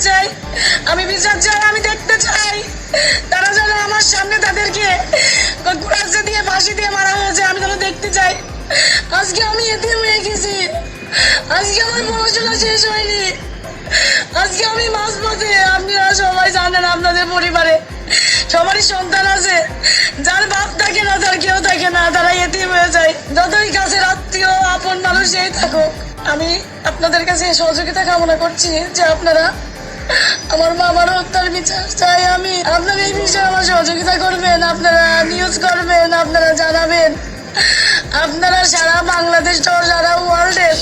চাই, আমি বিচার চাই, আমি দেখতে চাই তারা যেন আমার সামনে তাদেরকে কুড়াচ্ছে দিয়ে ফাঁসি দিয়ে মারা হয়েছে, আমি যেন দেখতে চাই। আজকে আমি এতিম হয়ে গেছি, আজকে আমার পড়াশোনা শেষ হয়নি, আজকে আমি মাঝপথে। আপনারা সবাই জানেন আপনাদের পরিবারে সবারই সন্তান আছে, যার বাপ থাকে না, তার কেউ থাকে না, তারা এতিম হয়ে যায়, যতই কাছের আত্মীয় আপন মানুষই থাকুক। আমি আপনাদের কাছে সহযোগিতা কামনা করছি যে আপনারা আমার বাবার হত্যার বিচার চাই। আমি আপনারা এই বিষয়ে আমার সহযোগিতা করবেন, আপনারা নিউজ করবেন, আপনারা জানাবেন, আপনারা সারা বাংলাদেশ সহ সারা ওয়ার্ল্ডের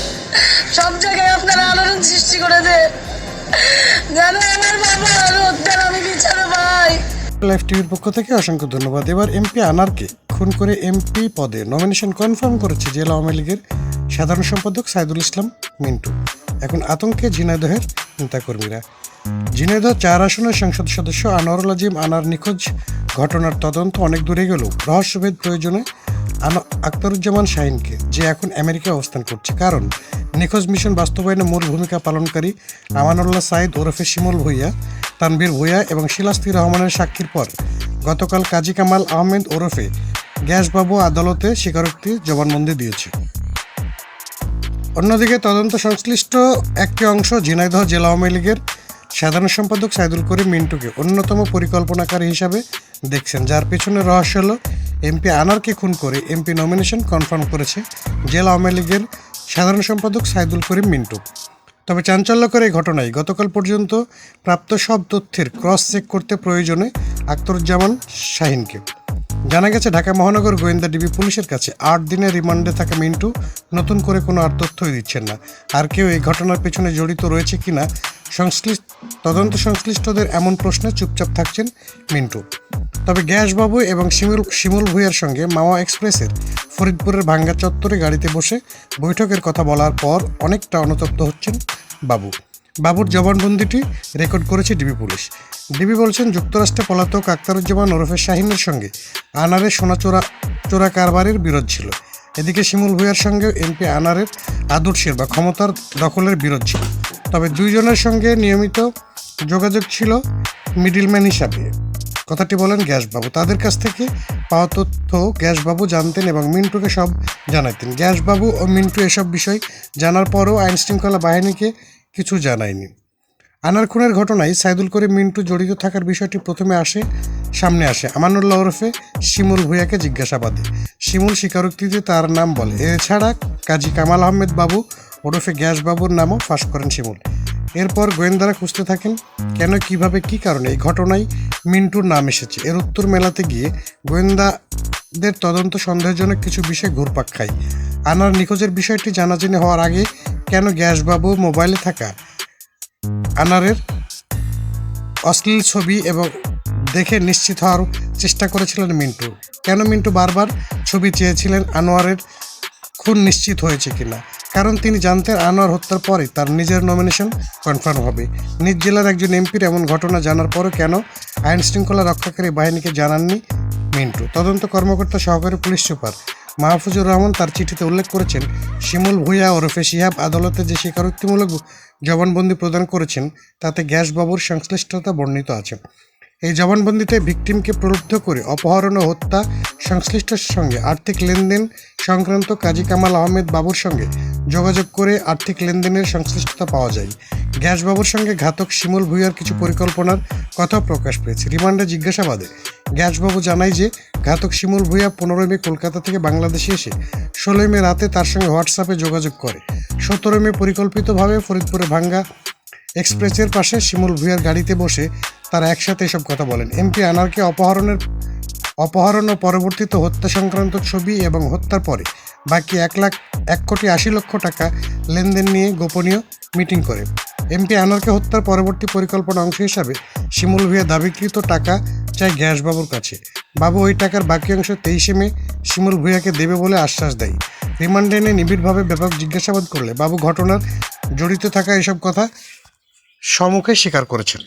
সব জায়গায় আপনারা আলোড়ন সৃষ্টি করে দেন যেন আমার বাবার হত্যার আমি বিচার পাই। লাইভ টিভির পক্ষ থেকে অসংখ্য ধন্যবাদ। এবার এমপি আনারকে খুন করে এমপি পদে নমিনেশন কনফার্ম করেছে জেলা আওয়ামী লীগের সাধারণ সম্পাদক সাইদুল ইসলাম মিন্টু। এখন আতঙ্কে ঝিনাইদহের নেতাকর্মীরা। ঝিনাইদহ 4 আসনের সংসদ সদস্য আনোয়ারুল আজিম আনার নিখোঁজ ঘটনার তদন্ত অনেক দূরে গেলেও রহস্যভেদ প্রয়োজনে আখতারুজ্জামান শাহিনকে, যে এখন আমেরিকায় অবস্থান করছে। কারণ নিখোঁজ মিশন বাস্তবায়নে মূল ভূমিকা পালনকারী আমানুল্লাহ সাইদ ওরফে শিমুল ভূঁইয়া, তানভীর ভূঁইয়া এবং শিলাস্তি রহমানের সাক্ষীর পর গতকাল কাজী কামাল আহমেদ ওরফে গ্যাসবাবু আদালতে স্বীকারোক্তি জবানবন্দি দিয়েছে। অন্যদিকে তদন্ত সংশ্লিষ্ট একটি অংশ ঝিনাইদহ জেলা আওয়ামী লীগের সাধারণ সম্পাদক সাইদুল করিম মিন্টুকে অন্যতম পরিকল্পনাকারী হিসাবে দেখছেন, যার পেছনে রহস্য হল এমপি আনারকে খুন করে এমপি নমিনেশন কনফার্ম করেছে জেলা আওয়ামী লীগের সাধারণ সম্পাদক সাইদুল করিম মিন্টু। তবে চাঞ্চল্যকর এই ঘটনায় গতকাল পর্যন্ত প্রাপ্ত সব তথ্যের ক্রস চেক করতে প্রয়োজনে আখতারুজ্জামান শাহিনকে। জানা গেছে ঢাকা মহানগর গোয়েন্দা ডিবি পুলিশের কাছে 8 দিনের রিমান্ডে থাকা মিন্টু নতুন করে কোনো আর তথ্যই দিচ্ছেন না। আর কেউ এই ঘটনার পেছনে জড়িত রয়েছে কিনা তদন্ত সংশ্লিষ্টদের এমন প্রশ্নে চুপচাপ থাকছেন মিন্টু। তবে গ্যাসবাবু এবং শিমুল ভূঁইয়ার সঙ্গে মাওয়া এক্সপ্রেসের ফরিদপুরের ভাঙ্গা চত্বরে গাড়িতে বসে বৈঠকের কথা বলার পর অনেকটা অনুতপ্ত হচ্ছেন বাবুর জবানবন্দিটি রেকর্ড করেছে ডিবি পুলিশ। ডিবি বলছেন, যুক্তরাষ্ট্রে পলাতক আখতারুজ্জামান ওরফে শাহিনের সঙ্গে আনারের সোনা চোরা কারবারের বিরোধ ছিল। এদিকে শিমুল ভূঁইয়ার সঙ্গে এমপি আনারের আদর্শের বা ক্ষমতার দখলের বিরোধ ছিল। তবে দুইজনের সঙ্গে নিয়মিত যোগাযোগ ছিল মিডলম্যান হিসাবে, কথাটি বলেন গ্যাসবাবু। তাদের কাছ থেকে পাওয়া তথ্য গ্যাসবাবু জানতেন এবং মিন্টুকে সব জানাতেন। গ্যাসবাবু ও মিন্টু এসব বিষয় জানার পরও আইনশৃঙ্খলা বাহিনীকে কিছু জানায়নি। আনার খুনের ঘটনায় সাইদুল করিম মিন্টু জড়িত থাকার বিষয়টি প্রথমে সামনে আসে আমানুল্লাহ ওরফে শিমুল ভূঁইয়াকে জিজ্ঞাসাবাদে। শিমুল স্বীকারোক্তিতে তার নাম বলে। এছাড়া কাজী কামাল আহমেদ বাবু ওরফে গ্যাসবাবুর নামও ফাঁস করেন শিমুল। এরপর গোয়েন্দারা খুঁজতে থাকেন কেন, কিভাবে, কি কারণে এই ঘটনায় মিন্টুর নাম এসেছে। এর উত্তর মেলাতে গিয়ে গোয়েন্দাদের তদন্ত সন্দেহজনক কিছু বিষয় ঘুরপাক খায়। আনার নিখোঁজের বিষয়টি জানাজানি হওয়ার আগে কেন গ্যাসবাবু মোবাইলে থাকা আনারের অশ্লীল ছবি এবং দেখে নিশ্চিত হওয়ার চেষ্টা করেছিলেন মিন্টু। কেন মিন্টু বারবার ছবি চেয়েছিলেন আনোয়ারের খুন নিশ্চিত হয়েছে কিনা। কারণ তিনি জানতেন আনোয়ার হত্যার পরে তার নিজের নমিনেশন কনফার্ম হবে। নিজ জেলার একজন এমপির এমন ঘটনা জানার পরও কেন আইন শৃঙ্খলা রক্ষাকারী বাহিনীকে জানাননি মিন্টু। তদন্ত কর্মকর্তা সহকারী পুলিশ সুপার মাহফুজুর রহমান তার চিঠিতে উল্লেখ করেছেন, শিমুল ভূঁইয়া ওরফে শিহাব আদালতে যে স্বীকারোক্তিমূলক জবানবন্দি প্রদান করেছেন তাতে গ্যাসবাবুর সংশ্লিষ্টতা বর্ণিত আছে। এই জবানবন্দিতে ভিকটিমকে প্রলুব্ধ করে অপহরণ ও হত্যা সংশ্লিষ্টের সঙ্গে আর্থিক লেনদেন সংক্রান্ত কাজী কামাল আহমেদ বাবুর সঙ্গে যোগাযোগ করে আর্থিক লেনদেনের সংশ্লিষ্টতা পাওয়া যায়। গ্যাসবাবুর সঙ্গে ঘাতক শিমুল ভূঁইয়ার কিছু পরিকল্পনার কথা প্রকাশ পেয়েছে। রিমান্ডে জিজ্ঞাসাবাদে গ্যাসবাবু জানায় যে ঘাতক শিমুল ভূঁইয়া 15 মে কলকাতা থেকে বাংলাদেশে এসে 16 মে রাতে তার সঙ্গে হোয়াটসঅ্যাপে যোগাযোগ করে। 17 মে পরিকল্পিতভাবে ফরিদপুরে ভাঙ্গা এক্সপ্রেসের পাশে শিমুল ভূঁইয়ার গাড়িতে বসে তারা একসাথে এসব কথা বলেন। এমপি আনারকে অপহরণ ও পরবর্তীতে হত্যা সংক্রান্ত ছবি এবং হত্যার পরে বাকি 1,80,00,000 টাকা লেনদেন নিয়ে গোপনীয় মিটিং করে। এমপি আনারকে হত্যার পরবর্তী পরিকল্পনা অংশ হিসাবে শিমুল ভূঁইয়া দাবিকৃত টাকা চায় গ্যাসবাবুর কাছে। বাবু ওই টাকার বাকি অংশ 23 মে শিমুল ভূঁইয়াকে দেবে বলে আশ্বাস দেয়। রিমান্ডে এনে নিবিড়ভাবে ব্যাপক জিজ্ঞাসাবাদ করলে বাবু ঘটনার জড়িত থাকা এসব কথা সম্মুখে স্বীকার করেছেন।